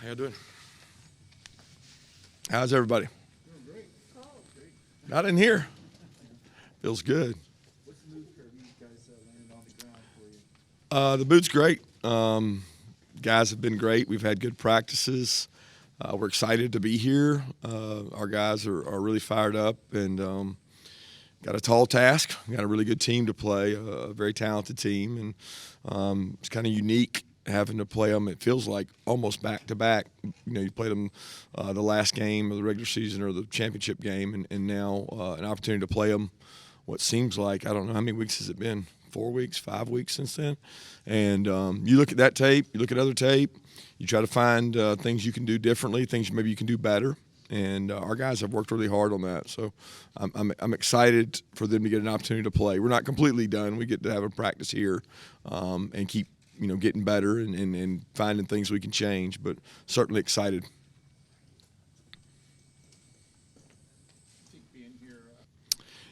How you doing? How's everybody? Doing great. Not in here. Feels good. What's the move, Kirby? You guys landed on the ground for you. The boot's great. Guys have been great. We've had good practices. We're excited to be here. Our guys are really fired up and got a tall task. We got a really good team to play, a very talented team, and it's kind of unique having to play them. It feels like almost back to back. You know, you played them the last game of the regular season or the championship game, and now an opportunity to play them. What seems like, I don't know how many weeks has it been? 4 weeks, 5 weeks since then. And you look at that tape, you look at other tape, you try to find things you can do differently, things maybe you can do better. And our guys have worked really hard on that. So I'm excited for them to get an opportunity to play. We're not completely done. We get to have a practice here and keep getting better and finding things we can change, but certainly excited.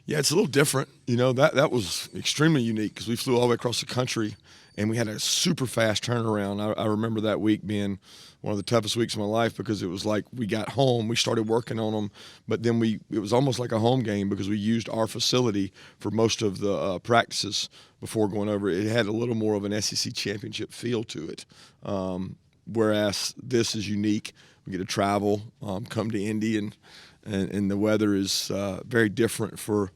Yeah, it's a little different. That was extremely unique because we flew all the way across the country and we had a super fast turnaround. I remember that week being one of the toughest weeks of my life because it was like we got home, we started working on them, but then it was almost like a home game because we used our facility for most of the practices before going over. It had a little more of an SEC championship feel to it, whereas this is unique. We get to travel, come to Indy, and the weather is very different for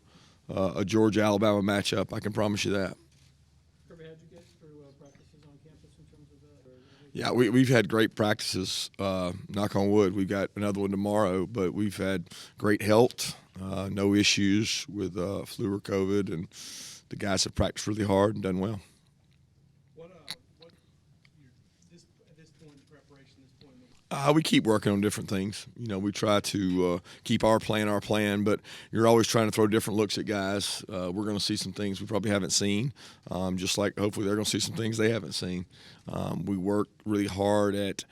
a Georgia-Alabama matchup. I can promise you that. Kirby, how'd you get through practices on campus in terms of that? Yeah, we've had great practices. Knock on wood. We've got another one tomorrow, but we've had great health, no issues with flu or COVID, and the guys have practiced really hard and done well. At this point, the preparation, this point? We keep working on different things. We try to keep our plan, but you're always trying to throw different looks at guys. We're going to see some things we probably haven't seen, just like hopefully they're going to see some things they haven't seen. We work really hard at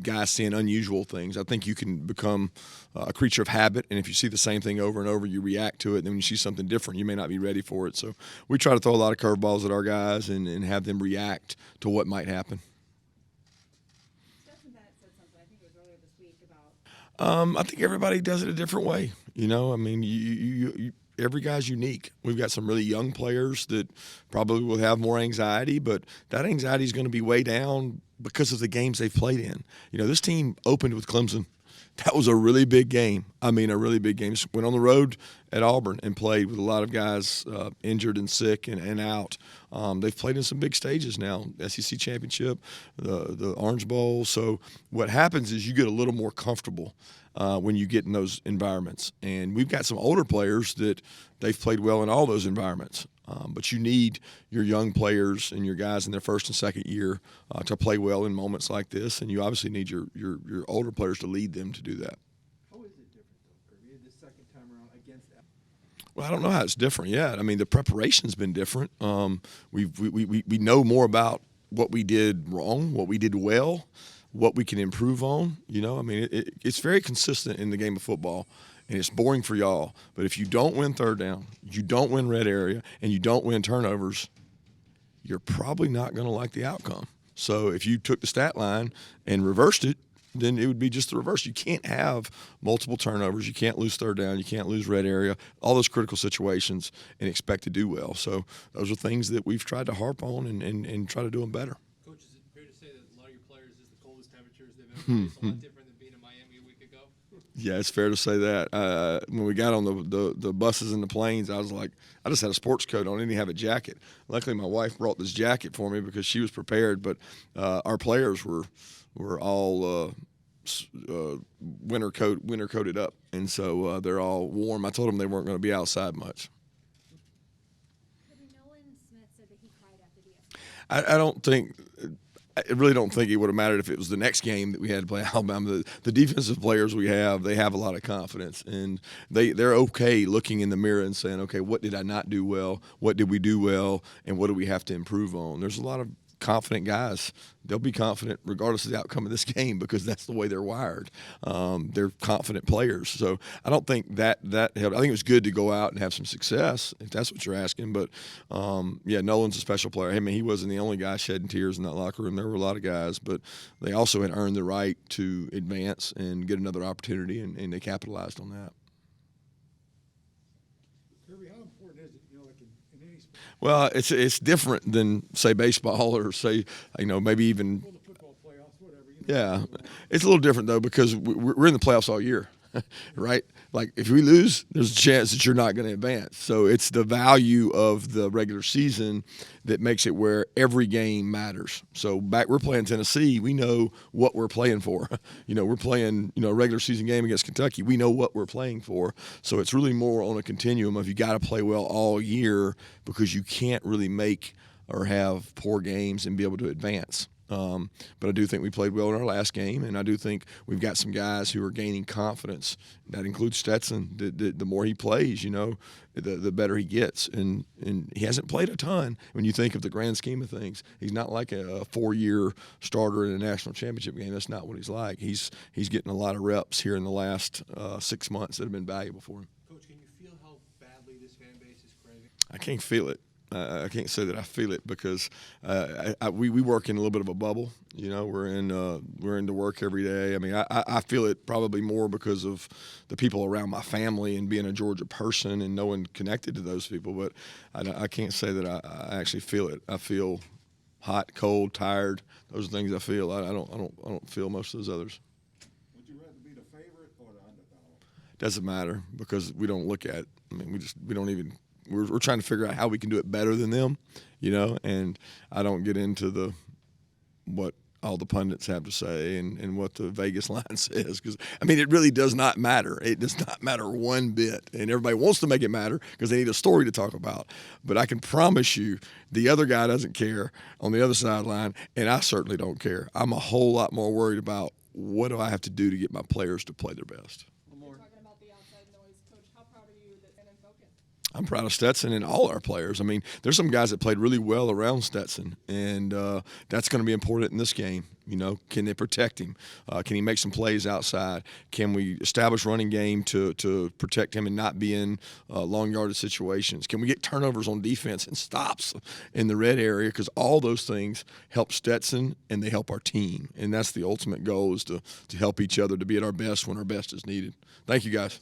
guys seeing unusual things. I think you can become a creature of habit, and if you see the same thing over and over, you react to it. And then when you see something different, you may not be ready for it. So we try to throw a lot of curveballs at our guys and have them react to what might happen. I think everybody does it a different way. I mean, every guy's unique. We've got some really young players that probably will have more anxiety, but that anxiety is going to be way down because of the games they've played in. This team opened with Clemson. That was a really big game. I mean, a really big game. Just went on the road at Auburn and played with a lot of guys injured and sick and out. They've played in some big stages now, SEC Championship, the Orange Bowl. So what happens is you get a little more comfortable when you get in those environments. And we've got some older players that they've played well in all those environments. But you need your young players and your guys in their first and second year to play well in moments like this, and you obviously need your older players to lead them to do that. How is it different, though, Kirby, this second time around against that? Well, I don't know how it's different yet. I mean, the preparation's been different. We know more about what we did wrong, what we did well, what we can improve on. I mean, it's very consistent in the game of football. And it's boring for y'all. But if you don't win third down, you don't win red area, and you don't win turnovers, you're probably not going to like the outcome. So if you took the stat line and reversed it, then it would be just the reverse. You can't have multiple turnovers. You can't lose third down. You can't lose red area, all those critical situations, and expect to do well. So those are things that we've tried to harp on and try to do them better. Coach, is it fair to say that a lot of your players, is the coldest temperatures they've ever faced, a lot different than being in Miami a week ago? Yeah, it's fair to say that. When we got on the buses and the planes, I was like, I just had a sports coat on. I didn't even have a jacket. Luckily, my wife brought this jacket for me because she was prepared. But our players were all winter coated up, and so they're all warm. I told them they weren't going to be outside much. Smith said that he cried after the I don't think. I really don't think it would have mattered if it was the next game that we had to play Alabama. The defensive players we have, they have a lot of confidence, and they're okay looking in the mirror and saying, okay, what did I not do well? What did we do well? And what do we have to improve on? There's a lot of confident guys. They'll be confident regardless of the outcome of this game because that's the way they're wired. They're confident players. So I don't think that helped. I think it was good to go out and have some success, if that's what you're asking. But, yeah, Nolan's a special player. I mean, he wasn't the only guy shedding tears in that locker room. There were a lot of guys, but they also had earned the right to advance and get another opportunity, and they capitalized on that. Kirby, how important is it, like in any sport? Well, it's different than, say, baseball or, say, maybe even Well, the football playoffs, whatever. yeah. It's a little different, though, because we're in the playoffs all year, right? Like, if we lose, there's a chance that you're not going to advance. So it's the value of the regular season that makes it where every game matters. So we're playing Tennessee. We know what we're playing for. We're playing, a regular season game against Kentucky. We know what we're playing for. So it's really more on a continuum of you got to play well all year because you can't really make or have poor games and be able to advance. But I do think we played well in our last game, and I do think we've got some guys who are gaining confidence. That includes Stetson. The more he plays, the better he gets. And he hasn't played a ton when you think of the grand scheme of things. He's not like a 4-year starter in a national championship game. That's not what he's like. He's getting a lot of reps here in the last 6 months that have been valuable for him. Coach, can you feel how badly this fan base is craving? I can't feel it. I can't say that I feel it because we work in a little bit of a bubble. We're into work every day. I mean, I feel it probably more because of the people around my family and being a Georgia person and knowing connected to those people. But I can't say that I actually feel it. I feel hot, cold, tired. Those are things I feel. I don't feel most of those others. Would you rather be the favorite or the underdog? Doesn't matter because we don't look at it. I mean, we don't even. We're trying to figure out how we can do it better than them, and I don't get into what all the pundits have to say and what the Vegas line says because, I mean, it really does not matter. It does not matter one bit, and everybody wants to make it matter because they need a story to talk about. But I can promise you the other guy doesn't care on the other sideline, and I certainly don't care. I'm a whole lot more worried about what do I have to do to get my players to play their best. Talking about the outside noise, Coach, how proud are you that and in focus? I'm proud of Stetson and all our players. I mean, there's some guys that played really well around Stetson, and that's going to be important in this game. Can they protect him? Can he make some plays outside? Can we establish running game to protect him and not be in long yardage situations? Can we get turnovers on defense and stops in the red area? Because all those things help Stetson and they help our team, and that's the ultimate goal is to help each other to be at our best when our best is needed. Thank you, guys.